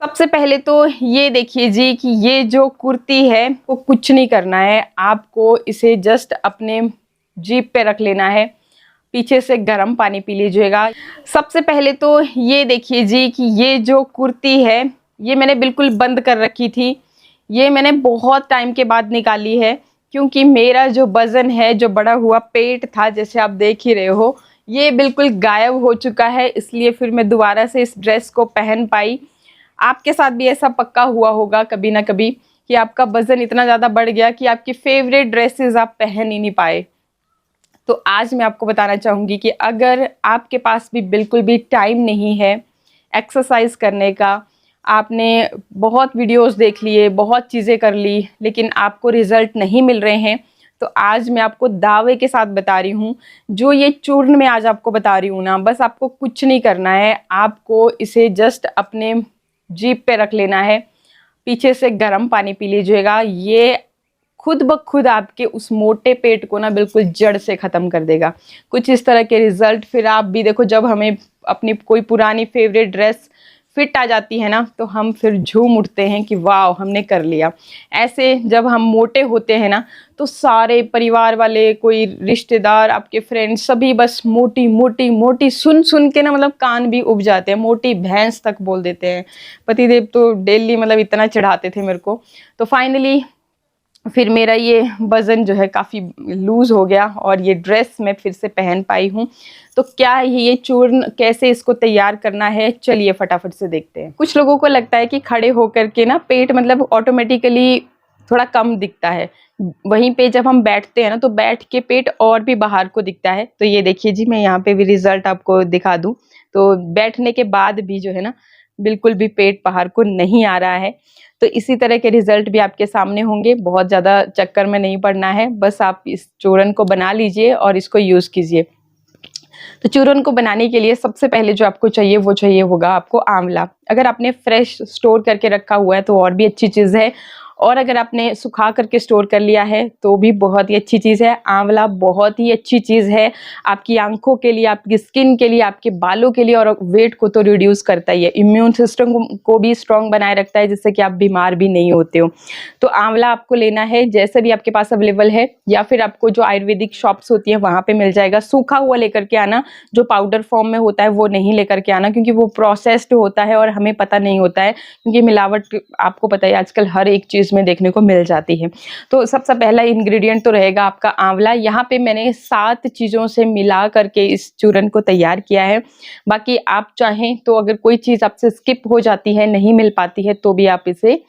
सबसे पहले तो ये देखिए जी कि ये जो कुर्ती है वो कुछ नहीं करना है, आपको इसे जस्ट अपने जीभ पे रख लेना है। पीछे से गर्म पानी पी लीजिएगा। सबसे पहले तो ये देखिए जी कि ये जो कुर्ती है ये मैंने बिल्कुल बंद कर रखी थी। ये मैंने बहुत टाइम के बाद निकाली है क्योंकि मेरा जो वज़न है, जो बढ़ा हुआ पेट था, जैसे आप देख ही रहे हो, ये बिल्कुल गायब हो चुका है। इसलिए फिर मैं दोबारा से इस ड्रेस को पहन पाई। आपके साथ भी ऐसा पक्का हुआ होगा कभी ना कभी कि आपका वज़न इतना ज़्यादा बढ़ गया कि आपकी फेवरेट ड्रेसेस आप पहन ही नहीं पाए। तो आज मैं आपको बताना चाहूँगी कि अगर आपके पास भी बिल्कुल भी टाइम नहीं है एक्सरसाइज करने का, आपने बहुत वीडियोस देख लिए, बहुत चीज़ें कर ली, लेकिन आपको रिज़ल्ट नहीं मिल रहे हैं, तो आज मैं आपको दावे के साथ बता रही हूँ, जो ये चूर्ण मैं आज आपको बता रही हूँ ना, बस आपको कुछ नहीं करना है। आपको इसे जस्ट अपने जीभ पे रख लेना है। पीछे से गर्म पानी पी लीजिएगा। ये खुद ब खुद आपके उस मोटे पेट को ना बिल्कुल जड़ से ख़त्म कर देगा। कुछ इस तरह के रिज़ल्ट फिर आप भी देखो, जब हमें अपनी कोई पुरानी फेवरेट ड्रेस फिट आ जाती है ना, तो हम फिर झूम उठते हैं कि वाह हमने कर लिया। ऐसे जब हम मोटे होते हैं ना, तो सारे परिवार वाले, कोई रिश्तेदार, आपके फ्रेंड्स, सभी बस मोटी मोटी मोटी सुन सुन के ना मतलब कान भी उब जाते हैं। मोटी भैंस तक बोल देते हैं। पतिदेव तो डेली मतलब इतना चढ़ाते थे मेरे को। तो फाइनली फिर मेरा ये वज़न जो है काफ़ी लूज़ हो गया और ये ड्रेस मैं फिर से पहन पाई हूँ। तो क्या है ये चूर्ण, कैसे इसको तैयार करना है, चलिए फटाफट से देखते हैं। कुछ लोगों को लगता है कि खड़े होकर के ना पेट मतलब ऑटोमेटिकली थोड़ा कम दिखता है। वहीं पे जब हम बैठते हैं ना, तो बैठ के पेट और भी बाहर को दिखता है। तो ये देखिए जी, मैं यहाँ पे भी रिज़ल्ट आपको दिखा दूँ, तो बैठने के बाद भी जो है ना बिल्कुल भी पेट बाहर को नहीं आ रहा है। तो इसी तरह के रिज़ल्ट भी आपके सामने होंगे। बहुत ज़्यादा चक्कर में नहीं पड़ना है, बस आप इस चूर्ण को बना लीजिए और इसको यूज़ कीजिए। तो चूर्ण को बनाने के लिए सबसे पहले जो आपको चाहिए वो चाहिए होगा आपको आंवला। अगर आपने फ्रेश स्टोर करके रखा हुआ है तो और भी अच्छी चीज़ है, और अगर आपने सुखा करके स्टोर कर लिया है तो भी बहुत ही अच्छी चीज़ है। आंवला बहुत ही अच्छी चीज़ है आपकी आंखों के लिए, आपकी स्किन के लिए, आपके बालों के लिए, और वेट को तो रिड्यूस करता ही है। इम्यून सिस्टम को भी स्ट्रॉन्ग बनाए रखता है, जिससे कि आप बीमार भी नहीं होते हो। तो आंवला आपको लेना है, जैसे भी आपके पास अवेलेबल है, या फिर आपको जो आयुर्वेदिक शॉप्स होती है वहाँ पे मिल जाएगा। सूखा हुआ लेकर के आना, जो पाउडर फॉर्म में होता है वो नहीं लेकर के आना, क्योंकि वो प्रोसेस्ड होता है और हमें पता नहीं होता है, क्योंकि मिलावट आपको पता है आजकल हर एक चीज़ में देखने को मिल जाती है। तो सबसे पहला इंग्रेडिएंट तो रहेगा आपका आंवला। यहाँ पे मैंने 7 चीज़ों से मिला करके इस चूर्ण को तैयार किया है। बाकी आप चाहें तो अगर कोई चीज़ आपसे स्किप हो जाती है, नहीं मिल पाती है, तो भी आप इसे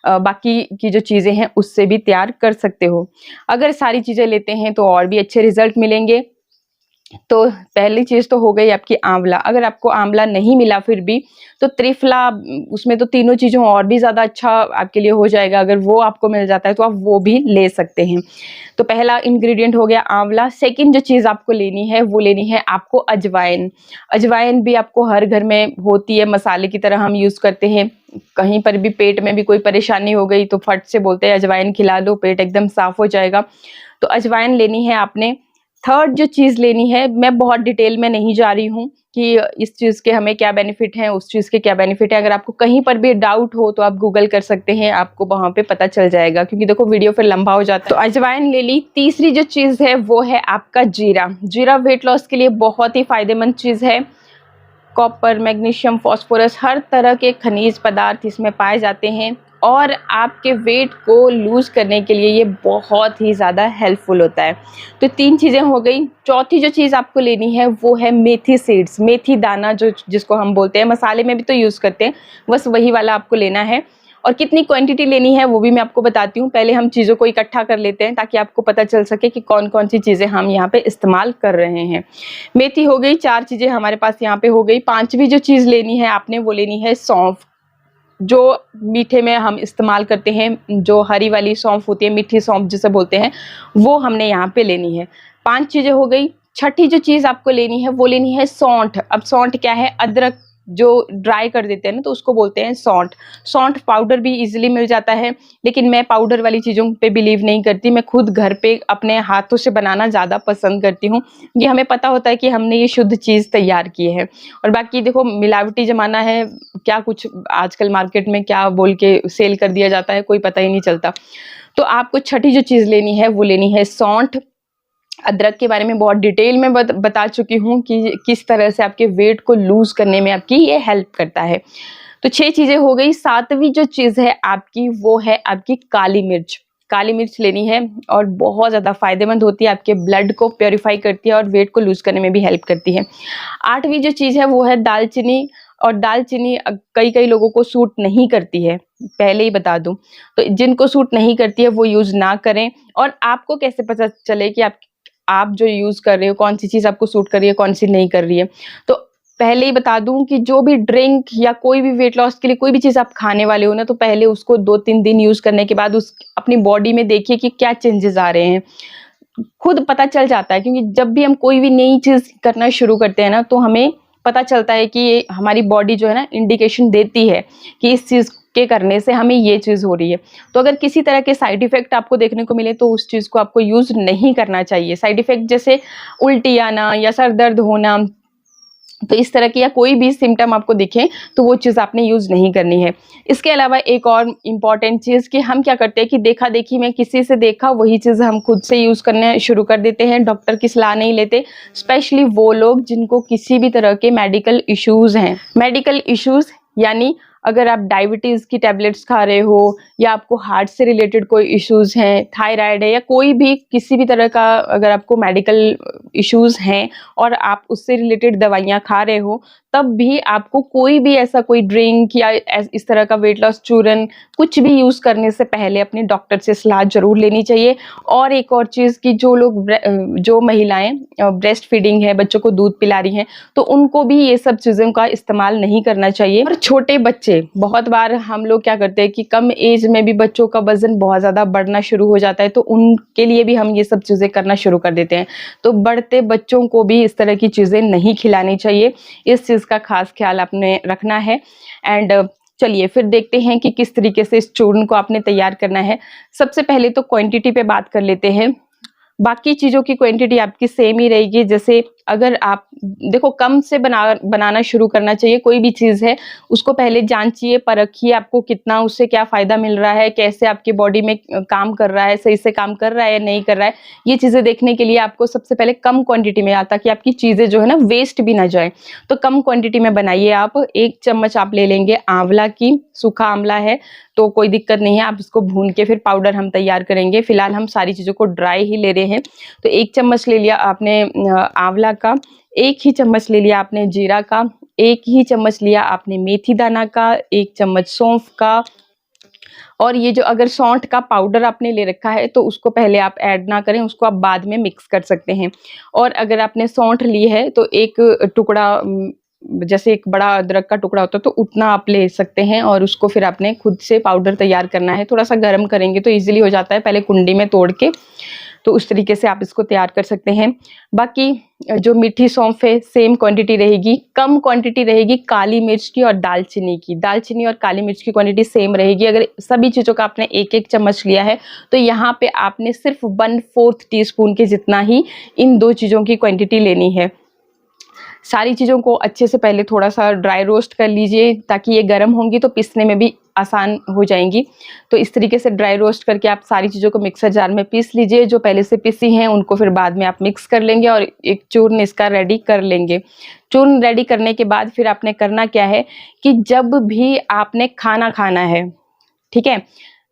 बाकी की जो चीज़ें हैं उससे भी तैयार कर सकते हो। अगर सारी चीज़ें लेते हैं तो और भी अच्छे रिजल्ट मिलेंगे। तो पहली चीज़ तो हो गई आपकी आंवला। अगर आपको आंवला नहीं मिला फिर भी, तो त्रिफला, उसमें तो तीनों चीज़ों और भी ज़्यादा अच्छा आपके लिए हो जाएगा। अगर वो आपको मिल जाता है तो आप वो भी ले सकते हैं। तो पहला इंग्रेडिएंट हो गया आंवला। सेकंड जो चीज़ आपको लेनी है वो लेनी है आपको अजवाइन। अजवाइन भी आपको हर घर में होती है, मसाले की तरह हम यूज़ करते हैं। कहीं पर भी पेट में भी कोई परेशानी हो गई तो फट से बोलते हैं अजवाइन खिला लो, पेट एकदम साफ़ हो जाएगा। तो अजवाइन लेनी है आपने। थर्ड जो चीज़ लेनी है, मैं बहुत डिटेल में नहीं जा रही हूँ कि इस चीज़ के हमें क्या बेनिफिट हैं, उस चीज़ के क्या बेनिफिट है। अगर आपको कहीं पर भी डाउट हो तो आप गूगल कर सकते हैं, आपको वहाँ पे पता चल जाएगा, क्योंकि देखो वीडियो फिर लंबा हो जाता है। तो अजवाइन ले ली। तीसरी जो चीज़ है वो है आपका जीरा। जीरा वेट लॉस के लिए बहुत ही फायदेमंद चीज़ है। कॉपर, मैग्नीशियम, फास्फोरस, हर तरह के खनिज पदार्थ इसमें पाए जाते हैं, और आपके वेट को लूज़ करने के लिए ये बहुत ही ज़्यादा हेल्पफुल होता है। तो 3 चीज़ें हो गई। चौथी जो चीज़ आपको लेनी है वो है मेथी सीड्स, मेथी दाना, जो जिसको हम बोलते हैं, मसाले में भी तो यूज़ करते हैं, बस वही वाला आपको लेना है। और कितनी क्वांटिटी लेनी है वो भी मैं आपको बताती हूँ। पहले हम चीज़ों को इकट्ठा कर लेते हैं ताकि आपको पता चल सके कि कौन कौन सी चीज़ें हम यहाँ पे इस्तेमाल कर रहे हैं। मेथी हो गई, 4 चीज़ें हमारे पास यहाँ पे हो गई। 5वीं जो चीज़ लेनी है आपने वो लेनी है सौंफ, जो मीठे में हम इस्तेमाल करते हैं, जो हरी वाली सौंफ होती है, मीठी सौंफ जिसे बोलते हैं, वो हमने यहाँ पे लेनी है। 5 चीज़ें हो गई। छठी जो चीज़ आपको लेनी है वो लेनी है सौंठ। अब सौंठ क्या है? अदरक जो ड्राई कर देते हैं ना, तो उसको बोलते हैं सौंठ। सौंठ पाउडर भी इजीली मिल जाता है, लेकिन मैं पाउडर वाली चीज़ों पे बिलीव नहीं करती। मैं खुद घर पे अपने हाथों से बनाना ज़्यादा पसंद करती हूँ, ये हमें पता होता है कि हमने ये शुद्ध चीज़ तैयार की है। और बाकी देखो, मिलावटी ज़माना है, क्या कुछ आजकल मार्केट में क्या बोल के सेल कर दिया जाता है, कोई पता ही नहीं चलता। तो आपको छठी जो चीज़ लेनी है वो लेनी है सौंठ। अदरक के बारे में बहुत डिटेल में बता चुकी हूँ कि किस तरह से आपके वेट को लूज करने में आपकी ये हेल्प करता है। तो 6 चीज़ें हो गई। 7वीं जो चीज़ है आपकी, वो है आपकी काली मिर्च। काली मिर्च लेनी है और बहुत ज़्यादा फ़ायदेमंद होती है, आपके ब्लड को प्योरीफाई करती है और वेट को लूज़ करने में भी हेल्प करती है। 8वीं जो चीज़ है वो है दालचीनी। और दालचीनी कई लोगों को सूट नहीं करती है, पहले ही बता दूँ। तो जिनको सूट नहीं करती है वो यूज़ ना करें। और आपको कैसे पता चले कि आप जो यूज़ कर रहे हो, कौन सी चीज़ आपको सूट कर रही है, कौन सी नहीं कर रही है। तो पहले ही बता दूं कि जो भी ड्रिंक या कोई भी वेट लॉस के लिए कोई भी चीज़ आप खाने वाले हो ना, तो पहले उसको 2-3 दिन यूज़ करने के बाद उस अपनी बॉडी में देखिए कि क्या चेंजेस आ रहे हैं। खुद पता चल जाता है, क्योंकि जब भी हम कोई भी नई चीज़ करना शुरू करते हैं ना, तो हमें पता चलता है कि हमारी बॉडी जो है ना, इंडिकेशन देती है कि इस चीज़ के करने से हमें ये चीज़ हो रही है। तो अगर किसी तरह के साइड इफ़ेक्ट आपको देखने को मिले, तो उस चीज़ को आपको यूज़ नहीं करना चाहिए। साइड इफ़ेक्ट जैसे उल्टी आना या सर दर्द होना, तो इस तरह की या कोई भी सिम्टम आपको दिखे, तो वो चीज़ आपने यूज़ नहीं करनी है। इसके अलावा एक और इम्पॉर्टेंट चीज़ कि हम क्या करते हैं कि देखा-देखी में किसी से देखा वही चीज़ हम खुद से यूज़ करना शुरू कर देते हैं, डॉक्टर की सलाह नहीं लेते। स्पेशली वो लोग जिनको किसी भी तरह के मेडिकल इश्यूज़ हैं। मेडिकल इश्यूज़ यानी अगर आप डायबिटीज़ की टैबलेट्स खा रहे हो, या आपको हार्ट से रिलेटेड कोई इश्यूज़ हैं, थायराइड है, या कोई भी किसी भी तरह का अगर आपको मेडिकल इश्यूज़ हैं और आप उससे रिलेटेड दवाइयाँ खा रहे हो, तब भी आपको कोई भी ऐसा कोई ड्रिंक या इस तरह का वेट लॉस चूरन कुछ भी यूज़ करने से पहले अपने डॉक्टर से सलाह ज़रूर लेनी चाहिए। और एक और चीज़ कि जो महिलाएं ब्रेस्ट फीडिंग है, बच्चों को दूध पिला रही हैं, तो उनको भी ये सब चीज़ों का इस्तेमाल नहीं करना चाहिए। और छोटे बच्चे, बहुत बार हम लोग क्या करते हैं कि कम एज में भी बच्चों का वज़न बहुत ज़्यादा बढ़ना शुरू हो जाता है, तो उनके लिए भी हम ये सब चीज़ें करना शुरू कर देते हैं। तो बढ़ते बच्चों को भी इस तरह की चीज़ें नहीं खिलानी चाहिए। इस चीज़ का खास ख्याल आपने रखना है। एंड चलिए फिर देखते हैं कि किस तरीके से इस चूर्ण को आपने तैयार करना है। सबसे पहले तो क्वांटिटी पे बात कर लेते हैं। बाकी चीज़ों की क्वांटिटी आपकी सेम ही रहेगी। जैसे अगर आप देखो, कम से बनाना शुरू करना चाहिए। कोई भी चीज़ है उसको पहले जांचिए, परखिए आपको कितना उससे क्या फ़ायदा मिल रहा है, कैसे आपकी बॉडी में काम कर रहा है, सही से काम कर रहा है या नहीं कर रहा है। ये चीज़ें देखने के लिए आपको सबसे पहले कम क्वांटिटी में, ताकि आपकी चीज़ें जो है ना वेस्ट भी ना जाए। तो कम क्वांटिटी में बनाइए आप। 1 चम्मच आप ले लेंगे आंवला की, सूखा आंवला है तो कोई दिक्कत नहीं है, आप इसको भून के फिर पाउडर हम तैयार करेंगे। फिलहाल हम सारी चीज़ों को ड्राई ही ले रहे हैं। तो 1 चम्मच ले लिया आपने आंवला का, 1 ही चम्मच ले लिया आपने जीरा का, 1 ही चम्मच लिया आपने मेथी दाना का, 1 चम्मच सौंफ का। और ये जो अगर सौंठ का पाउडर आपने ले रखा है, तो उसको पहले आप ऐड ना करें, उसको आप बाद में मिक्स कर सकते हैं। और अगर आपने सौंठ ली है तो एक टुकड़ा, जैसे एक बड़ा अदरक का टुकड़ा होता है, तो उतना आप ले सकते हैं। और उसको फिर आपने खुद से पाउडर तैयार करना है। थोड़ा सा गर्म करेंगे तो ईजिली हो जाता है, पहले कुंडी में तोड़ के। तो उस तरीके से आप इसको तैयार कर सकते हैं। बाकी जो मीठी सौंफ है, सेम क्वांटिटी रहेगी। कम क्वांटिटी रहेगी काली मिर्च की और दालचीनी की। दालचीनी और काली मिर्च की क्वांटिटी सेम रहेगी। अगर सभी चीज़ों का आपने 1-1 चम्मच लिया है, तो यहाँ पे आपने सिर्फ 1/4 टीस्पून के जितना ही इन 2 चीज़ों की क्वांटिटी लेनी है। सारी चीज़ों को अच्छे से पहले थोड़ा सा ड्राई रोस्ट कर लीजिए, ताकि ये गर्म होंगी तो पीसने में भी आसान हो जाएंगी। तो इस तरीके से ड्राई रोस्ट करके आप सारी चीज़ों को मिक्सर जार में पीस लीजिए। जो पहले से पीसी हैं उनको फिर बाद में आप मिक्स कर लेंगे और एक चूर्ण इसका रेडी कर लेंगे। चूर्ण रेडी करने के बाद फिर आपने करना क्या है कि जब भी आपने खाना खाना है, ठीक है,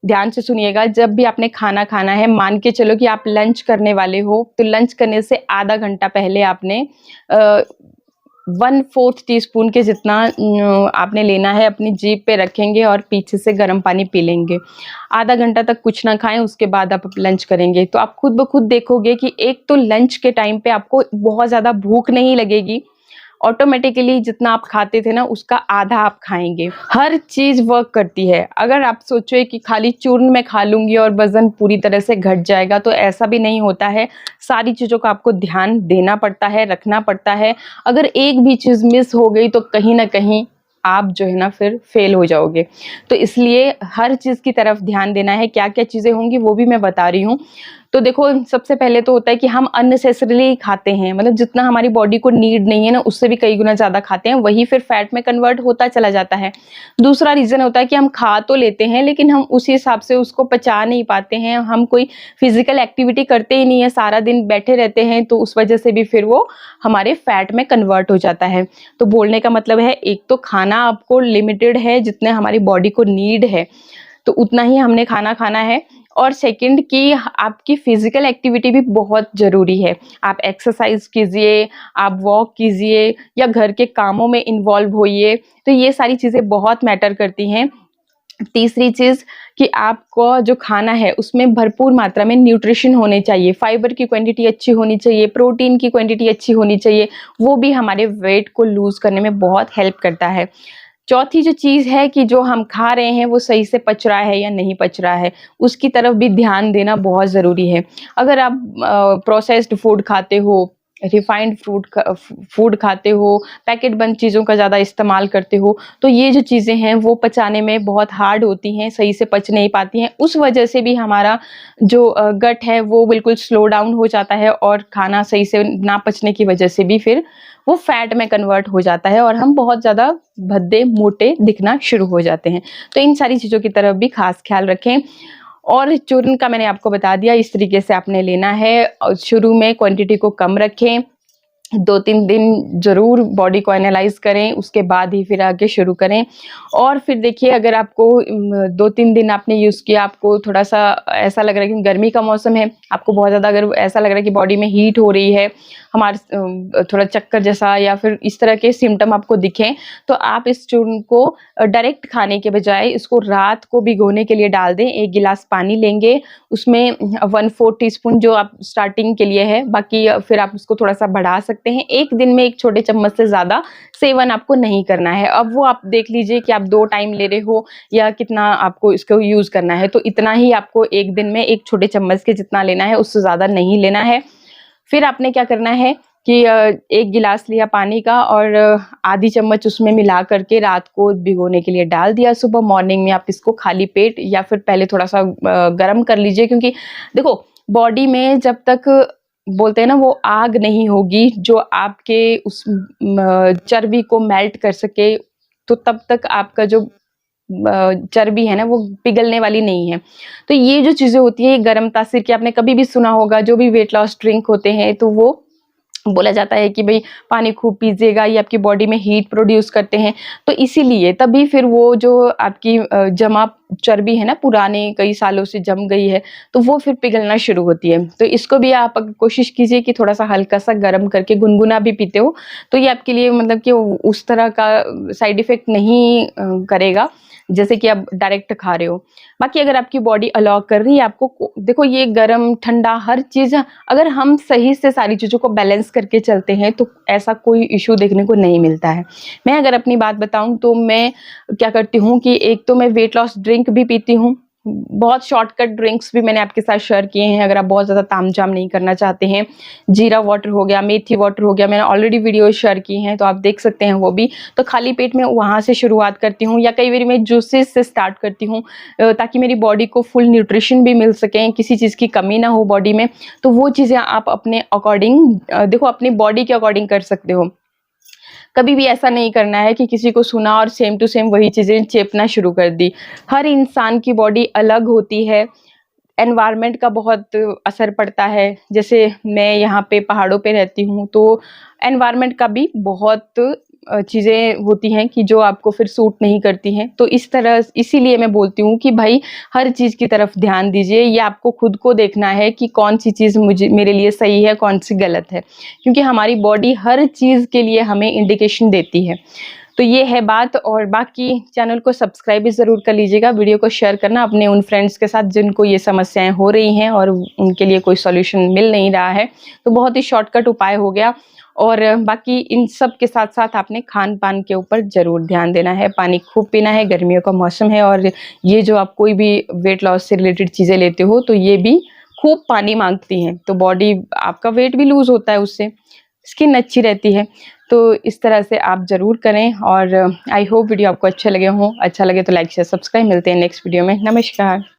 ध्यान से सुनिएगा, जब भी आपने खाना खाना है, मान के चलो कि आप लंच करने वाले हो, तो लंच करने से आधा घंटा पहले आपने 1/4 टीस्पून के जितना आपने लेना है, अपनी जीभ पे रखेंगे और पीछे से गर्म पानी पी लेंगे। आधा घंटा तक कुछ ना खाएं, उसके बाद आप लंच करेंगे। तो आप खुद ब खुद देखोगे कि एक तो लंच के टाइम पे आपको बहुत ज़्यादा भूख नहीं लगेगी, ऑटोमेटिकली जितना आप खाते थे ना उसका आधा आप खाएंगे। हर चीज़ वर्क करती है। अगर आप सोचो कि खाली चूर्ण में खा लूँगी और वज़न पूरी तरह से घट जाएगा, तो ऐसा भी नहीं होता है। सारी चीज़ों का आपको ध्यान देना पड़ता है, रखना पड़ता है। अगर एक भी चीज़ मिस हो गई तो कहीं न कहीं आप जो है ना फिर फेल हो जाओगे। तो इसलिए हर चीज़ की तरफ ध्यान देना है। क्या-क्या चीज़ें होंगी वो भी मैं बता रही हूँ। तो देखो, सबसे पहले तो होता है कि हम अननेसेसरीली खाते हैं, मतलब जितना हमारी बॉडी को नीड नहीं है ना उससे भी कई गुना ज़्यादा खाते हैं, वही फिर फैट में कन्वर्ट होता चला जाता है। दूसरा रीज़न होता है कि हम खा तो लेते हैं लेकिन हम उसी हिसाब से उसको पचा नहीं पाते हैं। हम कोई फिजिकल एक्टिविटी करते ही नहीं है, सारा दिन बैठे रहते हैं, तो उस वजह से भी फिर वो हमारे फैट में कन्वर्ट हो जाता है। तो बोलने का मतलब है, एक तो खाना आपको लिमिटेड है, जितने हमारी बॉडी को नीड है तो उतना ही हमने खाना खाना है। और सेकंड कि आपकी फिजिकल एक्टिविटी भी बहुत ज़रूरी है। आप एक्सरसाइज कीजिए, आप वॉक कीजिए या घर के कामों में इन्वॉल्व होइए, तो ये सारी चीज़ें बहुत मैटर करती हैं। तीसरी चीज़ कि आपको जो खाना है उसमें भरपूर मात्रा में न्यूट्रिशन होने चाहिए, फाइबर की क्वांटिटी अच्छी होनी चाहिए, प्रोटीन की क्वांटिटी अच्छी होनी चाहिए, वो भी हमारे वेट को लूज़ करने में बहुत हेल्प करता है। चौथी जो चीज़ है कि जो हम खा रहे हैं वो सही से पच रहा है या नहीं पच रहा है, उसकी तरफ भी ध्यान देना बहुत ज़रूरी है। अगर आप प्रोसेस्ड फूड खाते हो, रिफाइंड फूड खाते हो, पैकेट बंद चीज़ों का ज़्यादा इस्तेमाल करते हो, तो ये जो चीज़ें हैं वो पचाने में बहुत हार्ड होती हैं, सही से पच नहीं पाती हैं। उस वजह से भी हमारा जो गट है वो बिल्कुल स्लो डाउन हो जाता है और खाना सही से ना पचने की वजह से भी फिर वो फैट में कन्वर्ट हो जाता है और हम बहुत ज़्यादा भद्दे, मोटे दिखना शुरू हो जाते हैं। तो इन सारी चीज़ों की तरफ भी खास ख्याल रखें। और चूर्ण का मैंने आपको बता दिया, इस तरीके से आपने लेना है और शुरू में क्वांटिटी को कम रखें। 2-3 दिन ज़रूर बॉडी को एनालाइज़ करें, उसके बाद ही फिर आगे शुरू करें। और फिर देखिए, अगर आपको 2-3 दिन आपने यूज़ किया, आपको थोड़ा-सा ऐसा लग रहा है कि गर्मी का मौसम है, आपको बहुत ज़्यादा अगर ऐसा लग रहा है कि बॉडी में हीट हो रही है, थोड़ा चक्कर जैसा या फिर इस तरह के सिम्पटम आपको दिखें, तो आप इस चूर्ण को डायरेक्ट खाने के बजाय इसको रात को भिगोने के लिए डाल दें। 1 गिलास पानी लेंगे, उसमें 1/4 टीस्पून जो आप स्टार्टिंग के लिए है, बाकी फिर आप उसको थोड़ा-सा बढ़ा सकते हैं। एक दिन में 1 छोटे चम्मच से ज़्यादा सेवन आपको नहीं करना है। अब वो आप देख लीजिए कि आप 2 टाइम ले रहे हो या कितना आपको इसको यूज़ करना है, तो इतना ही आपको एक दिन में 1 छोटे चम्मच के जितना लेना है, उससे ज़्यादा नहीं लेना है। फिर आपने क्या करना है कि 1 गिलास लिया पानी का और आधी चम्मच उसमें मिला करके रात को भिगोने के लिए डाल दिया। सुबह मॉर्निंग में आप इसको खाली पेट या फिर पहले थोड़ा-सा गरम कर लीजिए, क्योंकि देखो, बॉडी में जब तक बोलते हैं ना वो आग नहीं होगी जो आपके उस चर्बी को मेल्ट कर सके, तो तब तक आपका जो चर्बी है ना वो पिघलने वाली नहीं है। तो ये जो चीज़ें होती हैं, ये गरम तासीर की आपने कभी भी सुना होगा, जो भी वेट लॉस ड्रिंक होते हैं तो वो बोला जाता है कि भाई पानी खूब पीजिएगा, ये आपकी बॉडी में हीट प्रोड्यूस करते हैं। तो इसीलिए तभी फिर वो जो आपकी जमा चर्बी है ना, पुराने कई सालों से जम गई है, तो वो फिर पिघलना शुरू होती है। तो इसको भी आप कोशिश कीजिए कि थोड़ा सा हल्का सा गर्म करके गुनगुना भी पीते हो, तो ये आपके लिए मतलब कि उस तरह का साइड इफेक्ट नहीं करेगा जैसे कि आप डायरेक्ट खा रहे हो। बाकी अगर आपकी बॉडी अलाउ कर रही है आपको, देखो ये गर्म ठंडा हर चीज़, अगर हम सही से सारी चीज़ों को बैलेंस करके चलते हैं तो ऐसा कोई इशू देखने को नहीं मिलता है। मैं अगर अपनी बात बताऊं तो मैं क्या करती हूँ कि एक तो मैं वेट लॉस ड्रिंक भी पीती हूँ, बहुत शॉर्टकट ड्रिंक्स भी मैंने आपके साथ शेयर किए हैं, अगर आप बहुत ज़्यादा तामझाम नहीं करना चाहते हैं। जीरा वाटर हो गया, मेथी वाटर हो गया, मैंने ऑलरेडी वीडियो शेयर की हैं तो आप देख सकते हैं वो भी। तो खाली पेट में वहाँ से शुरुआत करती हूँ, या कई बार मैं जूसेस से स्टार्ट करती हूँ ताकि मेरी बॉडी को फुल न्यूट्रिशन भी मिल सके, किसी चीज़ की कमी ना हो बॉडी में। तो वो चीज़ें आप अपने अकॉर्डिंग देखो, अपनी बॉडी के अकॉर्डिंग कर सकते हो। कभी भी ऐसा नहीं करना है कि किसी को सुना और सेम टू सेम वही चीज़ें चेपना शुरू कर दी। हर इंसान की बॉडी अलग होती है, एनवायरनमेंट का बहुत असर पड़ता है। जैसे मैं यहाँ पे पहाड़ों पे रहती हूँ, तो एनवायरनमेंट का भी बहुत चीज़ें होती हैं कि जो आपको फिर सूट नहीं करती हैं। तो इस तरह इसीलिए मैं बोलती हूँ कि भाई हर चीज़ की तरफ ध्यान दीजिए। ये आपको खुद को देखना है कि कौन सी चीज़ मेरे लिए सही है, कौन सी गलत है, क्योंकि हमारी बॉडी हर चीज़ के लिए हमें इंडिकेशन देती है। तो ये है बात। और बाकी चैनल को सब्सक्राइब भी ज़रूर कर लीजिएगा, वीडियो को शेयर करना अपने उन फ्रेंड्स के साथ जिनको ये समस्याएं हो रही हैं और उनके लिए कोई सॉल्यूशन मिल नहीं रहा है। तो बहुत ही शॉर्टकट उपाय हो गया। और बाकी इन सब के साथ साथ आपने खान पान के ऊपर ज़रूर ध्यान देना है, पानी खूब पीना है, गर्मियों का मौसम है और ये जो आप कोई भी वेट लॉस से रिलेटेड चीज़ें लेते हो तो ये भी खूब पानी मांगती हैं, तो बॉडी आपका वेट भी लूज़ होता है उससे, स्किन अच्छी रहती है। तो इस तरह से आप ज़रूर करें और आई होप वीडियो आपको अच्छे लगे हों। अच्छा लगे तो लाइक शेयर सब्सक्राइब। मिलते हैं नेक्स्ट वीडियो में। नमस्कार।